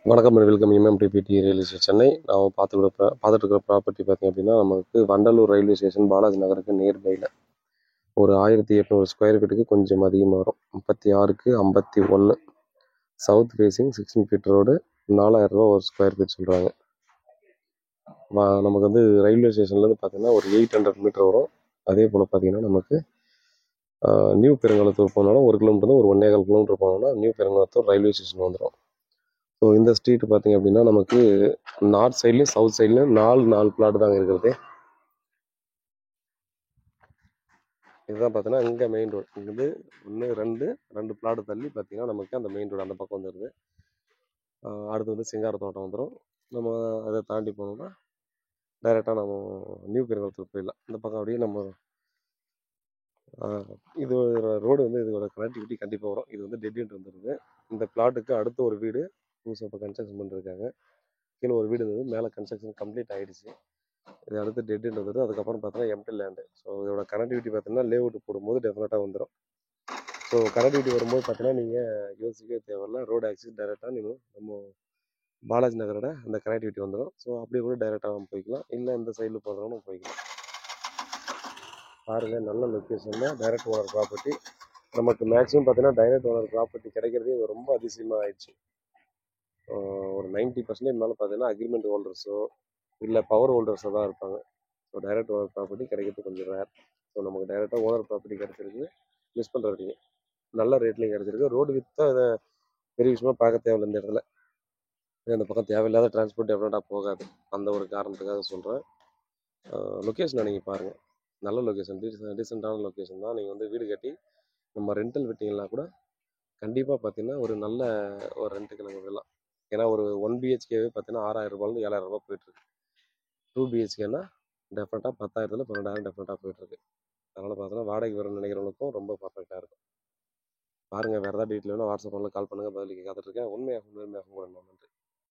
வணக்கம் and welcome MMTPT real estate Chennai. நான் பார்த்துட்டு இருக்கிற ப்ராப்பர்ட்டி பார்த்தீங்க அப்படின்னா, நமக்கு வண்டலூர் ரயில்வே ஸ்டேஷன் பாலாஜி நகருக்கு நியர்பையில் ஒரு 1800 ஸ்கொயர் ஃபீட்டுக்கு கொஞ்சம் அதிகமாக வரும். 36க்கு 51 சவுத் ஃபேஸிங் 16 ஃபீட் ரோடு, 4000 ரூபா ஒரு ஸ்கொயர் ஃபீட் சொல்கிறாங்க. நமக்கு வந்து ரயில்வே ஸ்டேஷன்லேருந்து பார்த்தீங்கன்னா ஒரு 800 மீட்டர் வரும். அதே போல் பார்த்தீங்கன்னா நமக்கு நியூ பெருங்குளத்தூர் போனாலும் 1 கிலோமீட்டர் தான், ஒரு 1.25 கிலோமீட்டர் போனோம்னா நியூ பெருங்குளத்தூர் ரயில்வே ஸ்டேஷன் வந்துடும். ஸோ இந்த ஸ்ட்ரீட் பார்த்தீங்க அப்படின்னா நமக்கு நார்த் சைட்லேயும் சவுத் சைட்லேயும் 4 பிளாட் தாங்க இருக்கிறது. இதுதான் பார்த்தீங்கன்னா இங்கே மெயின் ரோடு. இங்கேருந்து 2 பிளாட் தள்ளி பார்த்தீங்கன்னா நமக்கு அந்த மெயின் ரோடு அந்த பக்கம் வந்துடுது. அடுத்து வந்து சிங்கார தோட்டம் வந்துடும். நம்ம அதை தாண்டி போனோம்னா டைரெக்டாக நம்ம நியூ பெருங்குளத்தூர் போயிடலாம். இந்த பக்கம் அப்படியே நம்ம இது ரோடு வந்து இதோட கனெக்டிவிட்டி கண்டிப்பாக வரும். இது வந்து டெட் எண்ட் வந்துடுது. இந்த பிளாட்டுக்கு அடுத்து ஒரு வீடு புதுசாக இப்போ கன்ஸ்ட்ரக்ஷன் பண்ணிருக்காங்க. கீழே ஒரு வீடு இருந்தது, மேலே கன்ஸ்ட்ரக்ஷன் கம்ப்ளீட் ஆகிடுச்சு. இது அடுத்து டெட் எண்ட் வந்துடும். அதுக்கப்புறம் பார்த்தீங்கன்னா எம்டி லேண்டு. ஸோ இதோட கனெக்டிவிட்டி பார்த்தீங்கன்னா லேஅவுட் போடும்போது டெஃபினட்டாக வந்துடும். ஸோ கனெக்டிவிட்டி வரும்போது பார்த்தீங்கன்னா நீங்கள் யோசிக்கவே தேவையில்ல, ரோடு ஆக்சிஸ் டைரெக்டாக நீங்கள் நம்ம பாலாஜி நகரோட அந்த கனெக்டிவிட்டி வந்துடும். ஸோ அப்படியே கூட டைரெக்டாக நம்ம போய்க்கலாம், இல்லை இந்த சைடில் போகிறவங்களும் போய்க்கலாம். பாருங்கள், நல்ல லொக்கேஷன் தான், டைரக்ட் ஓனர் ப்ராப்பர்ட்டி. நமக்கு மேக்ஸிமம் பார்த்தீங்கன்னா டைரக்ட் ஓனர் ப்ராப்பர்ட்டி கிடைக்கிறதே ரொம்ப அதிசயமாக ஆயிடுச்சு. ஒரு 90% மேலே பார்த்தீங்கன்னா அக்ரிமெண்ட் ஹோல்டர்ஸோ இல்லை பவர் ஹோல்டர்ஸோ தான் இருப்பாங்க. ஸோ டைரக்ட் ஓனர் ப்ராப்பர்ட்டி கிடைக்கிறது கொஞ்சம் ரேர். ஸோ நமக்கு டைரெக்டாக ஓனர் ப்ராப்பர்ட்டி கிடச்சிருக்கு, மிஸ் பண்ணுறதுக்கு நல்ல ரேட்லேயும் கிடச்சிருக்கு. ரோடு வித்தா அதை பெரிய விஷயமா பார்க்க தேவையில்லை. இந்த இடத்துல அந்த பக்கம் தேவையில்லாத டிரான்ஸ்போர்ட் டெஃபினட்டாக போகாது. அந்த ஒரு காரணத்துக்காக சொல்கிறேன். லொக்கேஷனை நீங்கள் பாருங்கள், நல்ல லொக்கேஷன், டீசெண்டான லொக்கேஷன் தான். நீங்கள் வந்து வீடு கட்டி நம்ம ரெண்டல் விட்டிங்கன்னா கூட கண்டிப்பாக பார்த்தீங்கன்னா ஒரு நல்ல ஒரு ரெண்ட்டுக்கு நம்ம விடலாம். ஏன்னா ஒரு 1 பிஹெச்கேவே பார்த்தீங்கன்னா 6000 ரூபாயிலேருந்து 7000 ரூபா போயிட்டுருக்கு. 2 பிஹெச்கேனா டெஃபினட்டாக 10,000 12,000 டெஃபினட்டாக போயிட்டுருக்கு. அதனால் பார்த்தீங்கன்னா வாடகை வரணும்னு நினைக்கிறவங்களுக்கும் ரொம்ப பர்ஃபெக்டாக இருக்கும். பாருங்கள், வேறு ஏதாவது டீட்டெயில் வேணும் வாட்ஸ்அப் பண்ணல, கால் பண்ணுங்கள், பதிலுக்கு காத்துட்ருக்கேன். உண்மையாக கூட நன்றி.